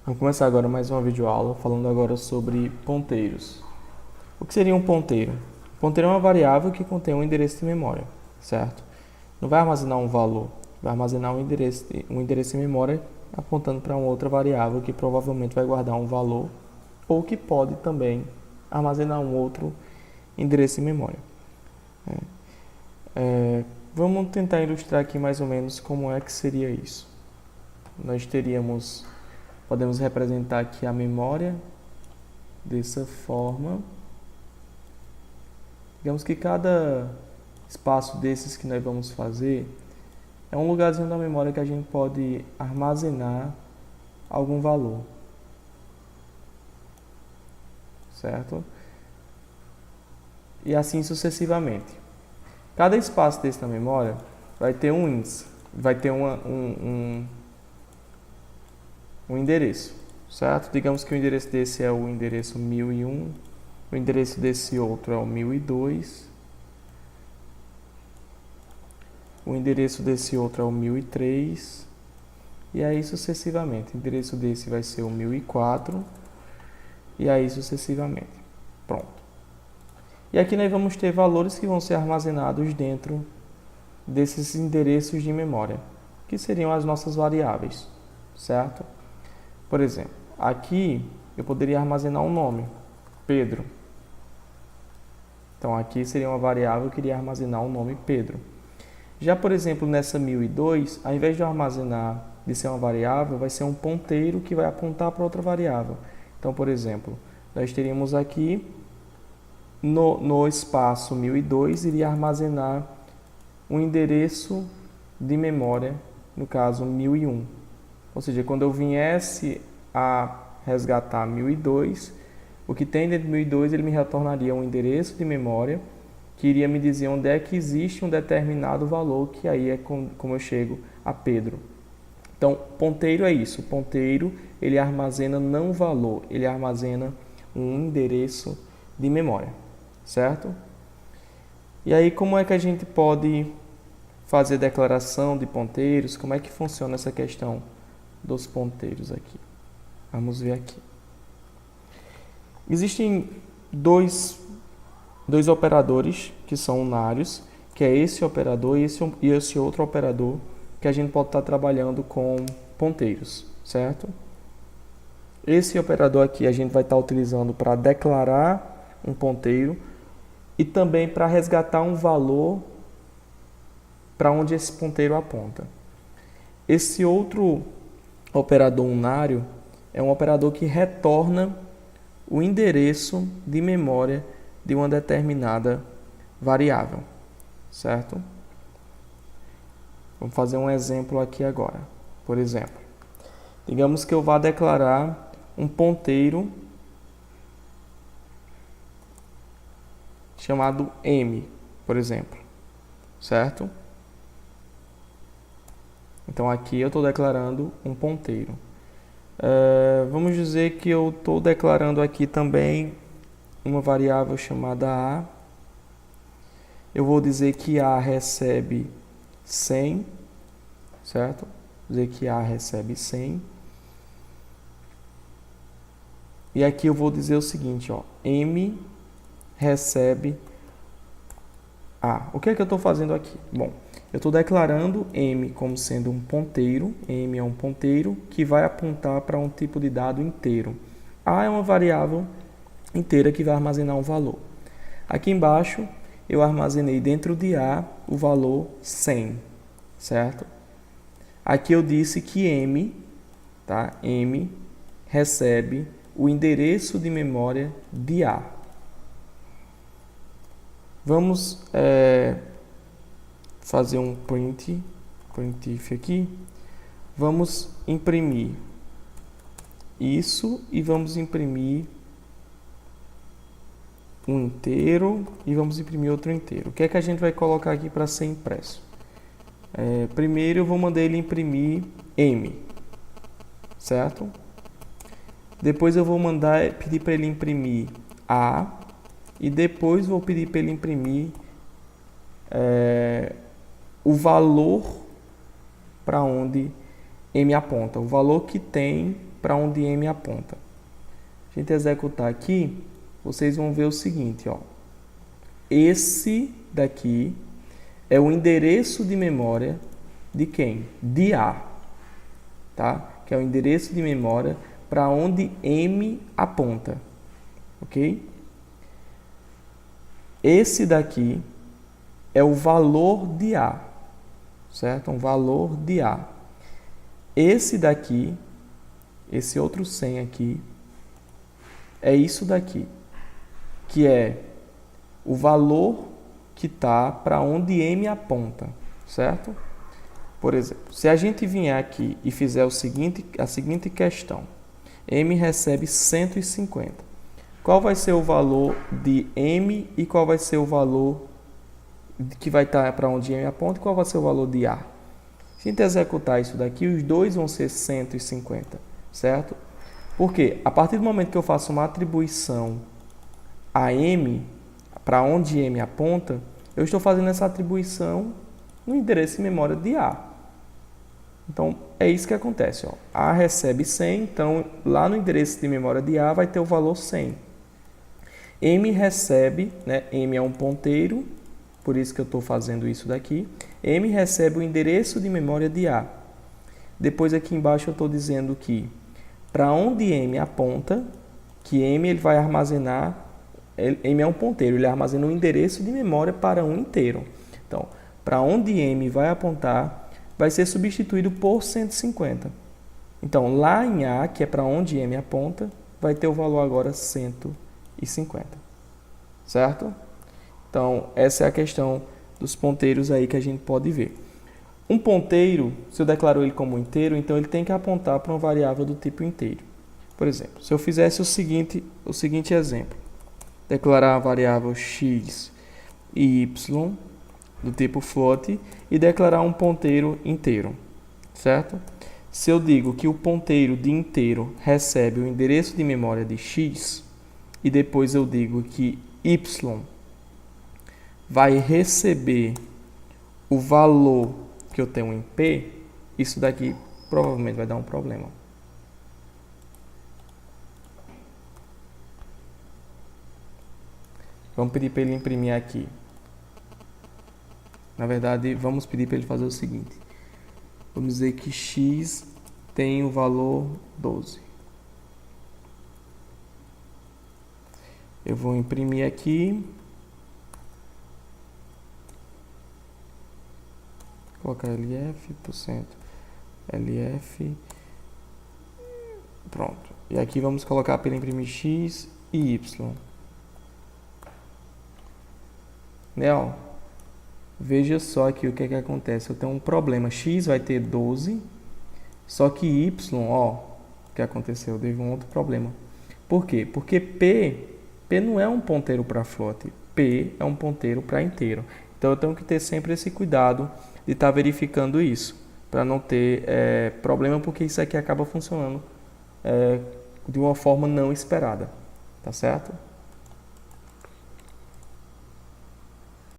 Vamos começar agora mais uma videoaula falando agora sobre ponteiros. O que seria um ponteiro? Um ponteiro é uma variável que contém um endereço de memória, certo? Não vai armazenar um valor, vai armazenar um endereço de memória apontando para uma outra variável que provavelmente vai guardar um valor ou que pode também armazenar um outro endereço de memória. Vamos tentar ilustrar aqui mais ou menos como é que seria isso. Nós podemos representar aqui a memória dessa forma. Digamos que cada espaço desses que nós vamos fazer é um lugarzinho da memória que a gente pode armazenar algum valor, certo? E assim sucessivamente. Cada espaço desse na memória vai ter um índice, vai ter um endereço, certo? Digamos que o endereço desse é o endereço 1001, o endereço desse outro é o 1002, o endereço desse outro é o 1003, e aí sucessivamente. O endereço desse vai ser o 1004, e aí sucessivamente. Pronto. E aqui nós vamos ter valores que vão ser armazenados dentro desses endereços de memória, que seriam as nossas variáveis, certo? Por exemplo, aqui eu poderia armazenar um nome, Pedro. Então aqui seria uma variável que iria armazenar o nome Pedro. Já, por exemplo, nessa 1002, ao invés de eu armazenar de ser uma variável, vai ser um ponteiro que vai apontar para outra variável. Então, por exemplo, nós teríamos aqui no espaço 1002 iria armazenar um endereço de memória, no caso 1001. Ou seja, quando eu viesse a resgatar 1002, o que tem dentro de 1002 ele me retornaria um endereço de memória que iria me dizer onde é que existe um determinado valor, que aí é como eu chego a Pedro. Então, ponteiro é isso. Ponteiro, ele armazena não valor, ele armazena um endereço de memória, certo? E aí, como é que a gente pode fazer declaração de ponteiros? Como é que funciona essa questão dos ponteiros aqui? Vamos ver aqui. Existem dois operadores que são unários, que é esse operador e esse outro operador, que a gente pode estar trabalhando com ponteiros, certo? Esse operador aqui a gente vai estar utilizando para declarar um ponteiro e também para resgatar um valor para onde esse ponteiro aponta. Esse outro operador unário é um operador que retorna o endereço de memória de uma determinada variável, certo? Vamos fazer um exemplo aqui agora. Por exemplo, digamos que eu vá declarar um ponteiro chamado M, por exemplo, certo? Então aqui eu estou declarando um ponteiro. Vamos dizer que eu estou declarando aqui também uma variável chamada A. Eu vou dizer que A recebe 100, certo? Vou dizer que A recebe 100. E aqui eu vou dizer o seguinte, ó, M recebe A. O que é que eu estou fazendo aqui? Bom, eu estou declarando M como sendo um ponteiro. M é um ponteiro que vai apontar para um tipo de dado inteiro. A é uma variável inteira que vai armazenar um valor. Aqui embaixo eu armazenei dentro de A o valor 100, certo? Aqui eu disse que M, tá? M recebe o endereço de memória de A. Vamos fazer um printf aqui. Vamos imprimir isso e vamos imprimir um inteiro e vamos imprimir outro inteiro. O que é que a gente vai colocar aqui para ser impresso? Primeiro eu vou mandar ele imprimir M, certo? Depois eu vou pedir para ele imprimir A e depois vou pedir para ele imprimir o valor para onde M aponta, o valor que tem para onde M aponta. A gente executar aqui, vocês vão ver o seguinte, ó. Esse daqui é o endereço de memória de quem? De A, tá? Que é o endereço de memória para onde M aponta, ok? Esse daqui é o valor de A, certo? Um valor de A. Esse daqui, esse outro 100 aqui, é isso daqui, que é o valor que está para onde M aponta, certo? Por exemplo, se a gente vier aqui e fizer a seguinte questão, M recebe 150. Qual vai ser o valor de M e qual vai ser o valor que vai estar para onde M aponta e qual vai ser o valor de A? Se a gente executar isso daqui, os dois vão ser 150, certo? Porque a partir do momento que eu faço uma atribuição a M, para onde M aponta, eu estou fazendo essa atribuição no endereço de memória de A. Então, é isso que acontece. Ó. A recebe 100, então lá no endereço de memória de A vai ter o valor 100. M recebe, né, M é um ponteiro, por isso que eu estou fazendo isso daqui. M recebe o endereço de memória de A. Depois aqui embaixo eu estou dizendo que para onde M aponta, que M ele vai armazenar, M é um ponteiro, ele armazena um endereço de memória para um inteiro. Então, para onde M vai apontar, vai ser substituído por 150. Então, lá em A, que é para onde M aponta, vai ter o valor agora 150. Certo? Então, essa é a questão dos ponteiros aí que a gente pode ver. Um ponteiro, se eu declaro ele como inteiro, então ele tem que apontar para uma variável do tipo inteiro. Por exemplo, se eu fizesse o seguinte exemplo, declarar a variável x e y do tipo float e declarar um ponteiro inteiro, certo? Se eu digo que o ponteiro de inteiro recebe o endereço de memória de x e depois eu digo que y vai receber o valor que eu tenho em P, isso daqui provavelmente vai dar um problema. Vamos pedir para ele imprimir aqui. Na verdade, vamos pedir para ele fazer o seguinte. Vamos dizer que x tem o valor 12. Eu vou imprimir aqui. Colocar LF%, LF. Pronto. E aqui vamos colocar para ele imprimir x e y. Né, ó. Veja só aqui o que é que acontece. Eu tenho um problema. X vai ter 12, só que y, ó, o que aconteceu? Teve um outro problema. Por quê? Porque P não é um ponteiro para float. P é um ponteiro para inteiro. Então eu tenho que ter sempre esse cuidado de estar verificando isso, para não ter problema, porque isso aqui acaba funcionando de uma forma não esperada. Tá certo?